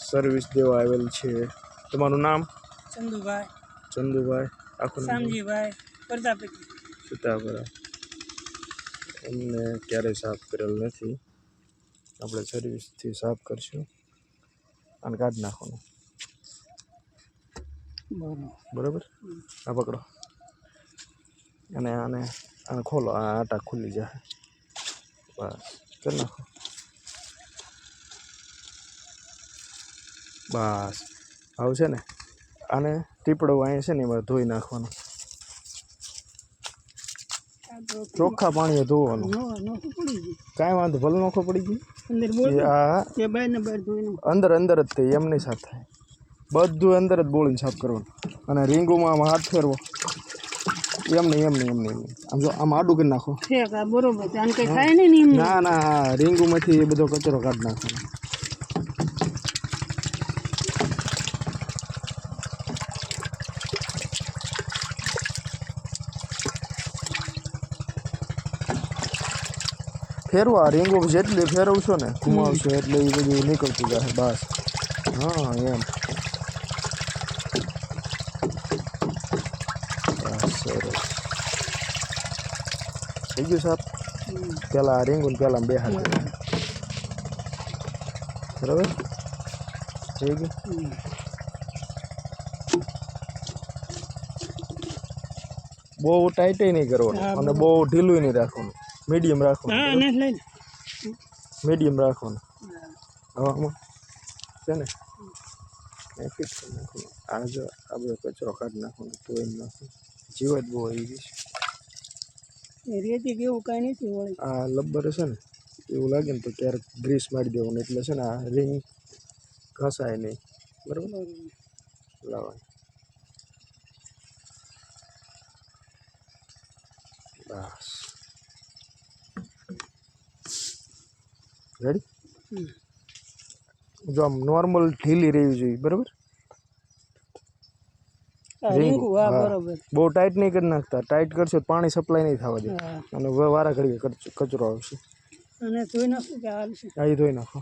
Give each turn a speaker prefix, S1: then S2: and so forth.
S1: Service દેવા આવેલ છે. તમારું નામ?
S2: ચંદુભાઈ.
S1: ચંદુભાઈ. આખું નામ?
S2: શામજીભાઈ પ્રજાપતિ.
S1: સીતાપુરા. એમને ક્યારેય સાફ કરેલ નથી. આપણે સર્વિસથી સાફ કરશું અને કાઢી નાખવાનું. બરાબર. આ પકડો અને આને ખોલો. આ આટા ખુલી જાય. બસ કરી નાખો. બસ આવશે ને. આને ટીપડો અહીંયા છે ને એમાં ધોઈ નાખવાનો. ચોખ્ખા પાણીએ ધોવાનું. કાંઈ વાંધો ભલે નોખો પડી ગઈ. હા અંદર અંદર જ થઈ એમની સાથે બધું અંદર જ બોળીને સાફ કરવાનું. અને રીંગુમાં આમાં હાથ ફેરવો. એમને આમ જો આમ આડું કરી નાખો. ના ના રીંગુમાંથી એ બધો કચરો કાઢી નાખવાનો. ફેરવા રીંગો જેટલી ફેરવશો ને ઘુમાવશો એટલે એ બધું નીકળતું જાય. બસ હા એમ. સરસ થઈ ગયું સાહેબ. પેલા રીંગુ ને પેલા બે હાથ બરાબર થઈ ગયું. બહુ ટાઈટ નહીં કરવાનું અને બહુ ઢીલું નહીં રાખવાનું. મીડિયમ રાખવાનું. મીડિયમ રાખવાનું. હવામાં છે ને ફિટ કરી નાખવાનું. આ જો આ બધો કચરો કાઢી નાખવાનો. તો એમ નાખવાનું. જીવત બહુ આવી ગઈ છે.
S2: રેતી કેવું કાંઈ નથી હોય.
S1: આ લબ્બર છે ને એવું લાગે ને તો ક્યારેક ગ્રીસ મારી દેવાનું. એટલે છે ને આ રિંગ ઘસાય નહીં. બરાબર લાવવાનું. બસ રેડી. જો આમ નોર્મલ ઢીલી રહેવી જોઈએ. બરાબર. બહુ ટાઈટ નહીં કરી નાખતા. ટાઈટ કરશો પાણી સપ્લાય નહીં થવા દે અને વારા ઘડીએ કચરો આવશે.
S2: અને ધોઈ નાખો કે હાલશે?
S1: આ ધોઈ નાખો.